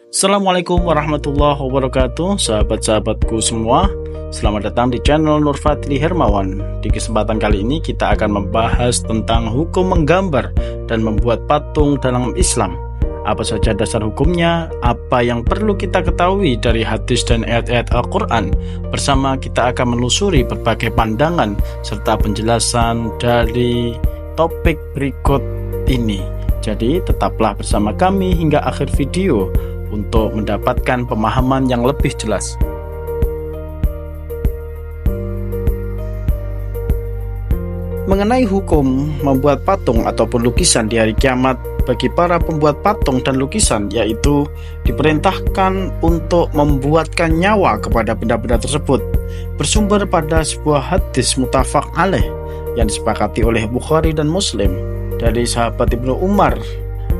Assalamualaikum warahmatullahi wabarakatuh, sahabat-sahabatku semua. Selamat datang di channel Nur Fadli Hermawan. Di kesempatan kali ini kita akan membahas tentang hukum menggambar dan membuat patung dalam Islam. Apa saja dasar hukumnya, apa yang perlu kita ketahui dari hadis dan ayat-ayat Al-Quran. Bersama kita akan menelusuri berbagai pandangan serta penjelasan dari topik berikut ini. Jadi tetaplah bersama kami hingga akhir video untuk mendapatkan pemahaman yang lebih jelas. Mengenai hukum membuat patung ataupun lukisan di hari kiamat, bagi para pembuat patung dan lukisan, yaitu diperintahkan untuk membuatkan nyawa kepada benda-benda tersebut, bersumber pada sebuah hadis muttafaq alaih yang disepakati oleh Bukhari dan Muslim dari sahabat Ibnu Umar,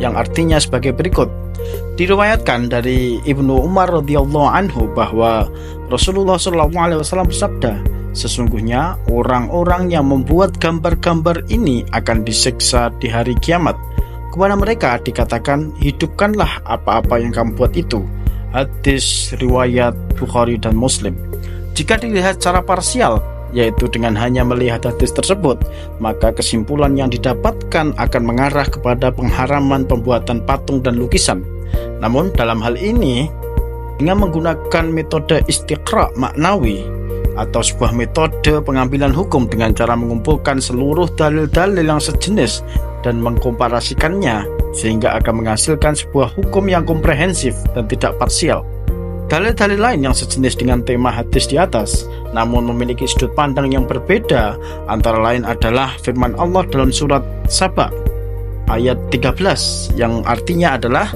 yang artinya sebagai berikut. Diriwayatkan dari Ibnu Umar radhiyallahu anhu bahwa Rasulullah SAW bersabda, sesungguhnya orang-orang yang membuat gambar-gambar ini akan disiksa di hari kiamat. Kepada mereka dikatakan, hidupkanlah apa-apa yang kamu buat itu. Hadis riwayat Bukhari dan Muslim. Jika dilihat secara parsial, yaitu dengan hanya melihat hadis tersebut, maka kesimpulan yang didapatkan akan mengarah kepada pengharaman pembuatan patung dan lukisan. Namun dalam hal ini, dengan menggunakan metode istiqra' maknawi atau sebuah metode pengambilan hukum dengan cara mengumpulkan seluruh dalil-dalil yang sejenis dan mengkomparasikannya, sehingga akan menghasilkan sebuah hukum yang komprehensif dan tidak parsial. Dalil-dalil lain yang sejenis dengan tema hadis di atas, namun memiliki sudut pandang yang berbeda, antara lain adalah firman Allah dalam surat Saba ayat 13, yang artinya adalah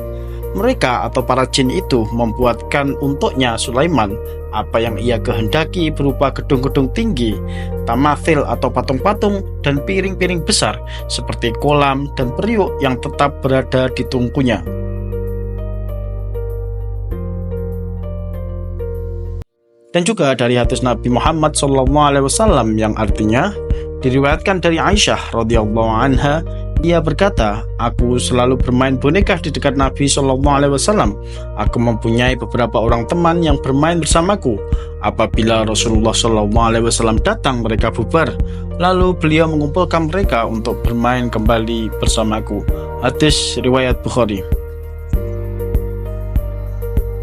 mereka atau para jin itu membuatkan untuknya Sulaiman apa yang ia kehendaki berupa gedung-gedung tinggi, tamathil atau patung-patung, dan piring-piring besar seperti kolam dan periuk yang tetap berada di tungkunya. Dan juga dari hadis Nabi Muhammad SAW yang artinya diriwayatkan dari Aisyah radhiyallahu anha, ia berkata, aku selalu bermain boneka di dekat Nabi SAW. Aku mempunyai beberapa orang teman yang bermain bersamaku. Apabila Rasulullah SAW datang, mereka bubar. Lalu beliau mengumpulkan mereka untuk bermain kembali bersamaku. Hadis riwayat Bukhari.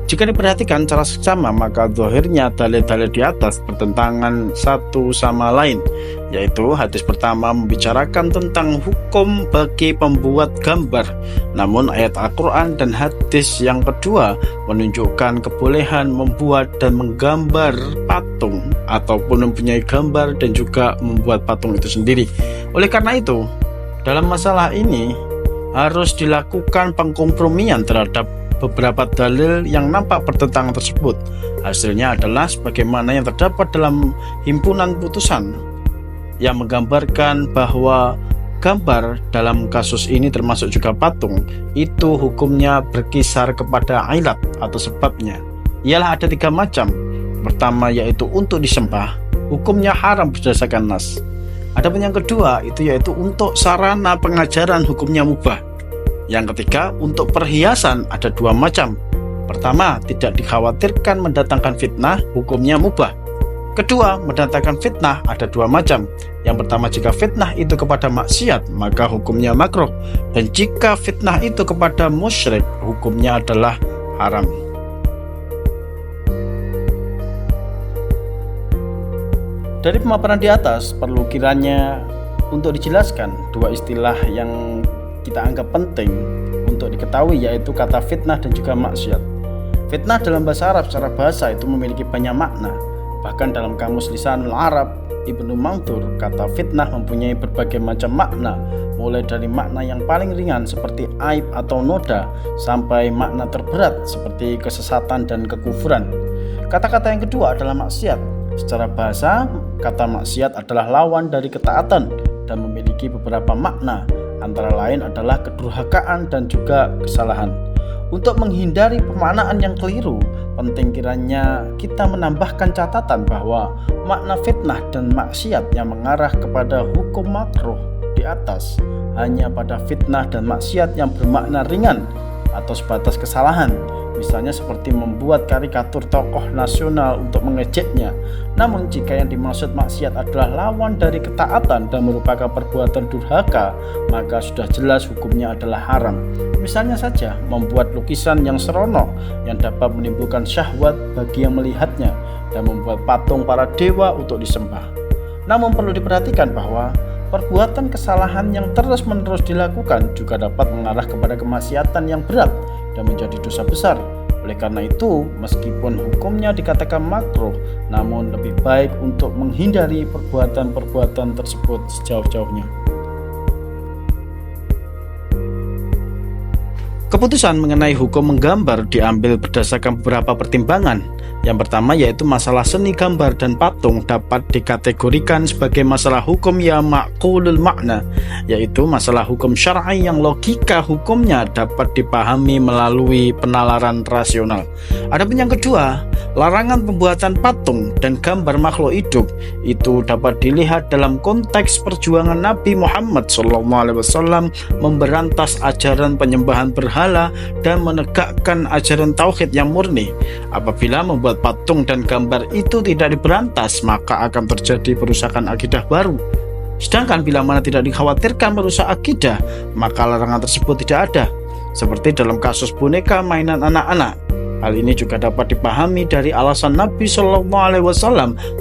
Jika diperhatikan secara seksama, maka zahirnya dalil-dalil di atas bertentangan satu sama lain, yaitu hadis pertama membicarakan tentang hukum bagi pembuat gambar, namun ayat Al-Quran dan hadis yang kedua menunjukkan kebolehan membuat dan menggambar patung ataupun mempunyai gambar dan juga membuat patung itu sendiri. Oleh karena itu, dalam masalah ini harus dilakukan pengkompromian terhadap beberapa dalil yang nampak bertentangan tersebut. Hasilnya adalah sebagaimana yang terdapat dalam himpunan putusan yang menggambarkan bahwa gambar dalam kasus ini termasuk juga patung, itu hukumnya berkisar kepada ilat atau sebabnya. Ialah ada 3 macam. Pertama yaitu untuk disembah, hukumnya haram berdasarkan nas. Adapun yang kedua itu yaitu untuk sarana pengajaran, hukumnya mubah. Yang ketiga, untuk perhiasan ada 2 macam. Pertama, tidak dikhawatirkan mendatangkan fitnah, hukumnya mubah. Kedua, mendatangkan fitnah ada 2 macam. Yang pertama, jika fitnah itu kepada maksiat, maka hukumnya makruh. Dan jika fitnah itu kepada musyrik, hukumnya adalah haram. Dari pemaparan di atas, perlu kiranya untuk dijelaskan 2 istilah yang kita anggap penting untuk diketahui, yaitu kata fitnah dan juga maksiat. Fitnah dalam bahasa Arab secara bahasa itu memiliki banyak makna. Bahkan dalam kamus Lisanul Arab Ibnu Manthur, kata fitnah mempunyai berbagai macam makna, mulai dari makna yang paling ringan seperti aib atau noda, sampai makna terberat seperti kesesatan dan kekufuran. Kata-kata yang kedua adalah maksiat. Secara bahasa, kata maksiat adalah lawan dari ketaatan dan memiliki beberapa makna. Antara lain adalah kedurhakaan dan juga kesalahan. Untuk menghindari pemaknaan yang keliru, penting kiranya kita menambahkan catatan bahwa makna fitnah dan maksiat yang mengarah kepada hukum makruh di atas hanya pada fitnah dan maksiat yang bermakna ringan atau sebatas kesalahan. misalnya seperti membuat karikatur tokoh nasional untuk mengejeknya. Namun jika yang dimaksud maksiat adalah lawan dari ketaatan dan merupakan perbuatan durhaka, maka sudah jelas hukumnya adalah haram. Misalnya saja membuat lukisan yang seronok yang dapat menimbulkan syahwat bagi yang melihatnya, dan membuat patung para dewa untuk disembah. Namun perlu diperhatikan bahwa perbuatan kesalahan yang terus-menerus dilakukan juga dapat mengarah kepada kemaksiatan yang berat dan menjadi dosa besar. Oleh karena itu, meskipun hukumnya dikatakan makruh, namun lebih baik untuk menghindari perbuatan-perbuatan tersebut sejauh-jauhnya. Keputusan mengenai hukum menggambar diambil berdasarkan beberapa pertimbangan. Yang pertama yaitu masalah seni gambar dan patung dapat dikategorikan sebagai masalah hukum yang ma'qulul makna, yaitu masalah hukum syar'i yang logika hukumnya dapat dipahami melalui penalaran rasional. Adapun yang kedua, larangan pembuatan patung dan gambar makhluk hidup itu dapat dilihat dalam konteks perjuangan Nabi Muhammad SAW memberantas ajaran penyembahan berhala dan menegakkan ajaran tauhid yang murni. Apabila membuat patung dan gambar itu tidak diberantas, maka akan terjadi perusakan akidah baru. Sedangkan bila mana tidak dikhawatirkan merusak akidah, maka larangan tersebut tidak ada. Seperti dalam kasus boneka mainan anak-anak. Hal ini juga dapat dipahami dari alasan Nabi SAW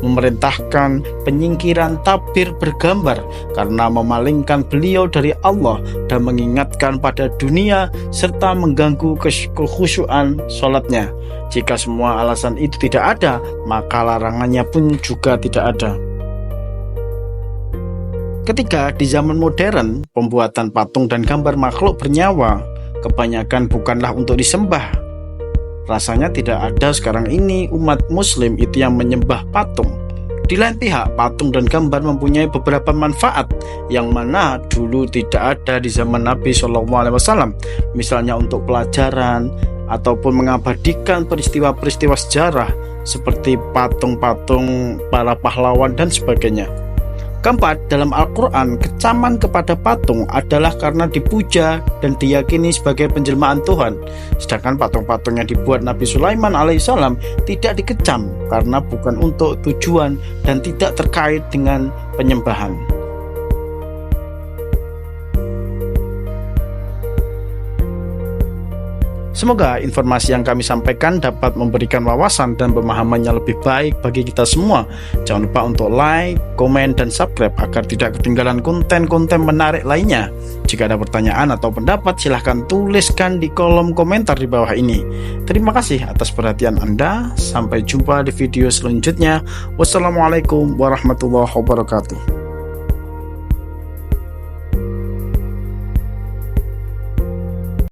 memerintahkan penyingkiran tabir bergambar karena memalingkan beliau dari Allah dan mengingatkan pada dunia serta mengganggu kekhusyuan sholatnya. Jika semua alasan itu tidak ada, maka larangannya pun juga tidak ada. Ketika di zaman modern, pembuatan patung dan gambar makhluk bernyawa kebanyakan bukanlah untuk disembah. Rasanya tidak ada sekarang ini umat muslim itu yang menyembah patung. Di lain pihak, patung dan gambar mempunyai beberapa manfaat yang mana dulu tidak ada di zaman Nabi SAW. Misalnya untuk pelajaran ataupun mengabadikan peristiwa-peristiwa sejarah seperti patung-patung para pahlawan dan sebagainya. Keempat, dalam Al-Quran, kecaman kepada patung adalah karena dipuja dan diyakini sebagai penjelmaan Tuhan. Sedangkan patung-patung yang dibuat Nabi Sulaiman alaihissalam tidak dikecam karena bukan untuk tujuan dan tidak terkait dengan penyembahan. Semoga informasi yang kami sampaikan dapat memberikan wawasan dan pemahamannya lebih baik bagi kita semua. Jangan lupa untuk like, komen, dan subscribe agar tidak ketinggalan konten-konten menarik lainnya. Jika ada pertanyaan atau pendapat, silahkan tuliskan di kolom komentar di bawah ini. Terima kasih atas perhatian Anda. Sampai jumpa di video selanjutnya. Wassalamualaikum warahmatullahi wabarakatuh.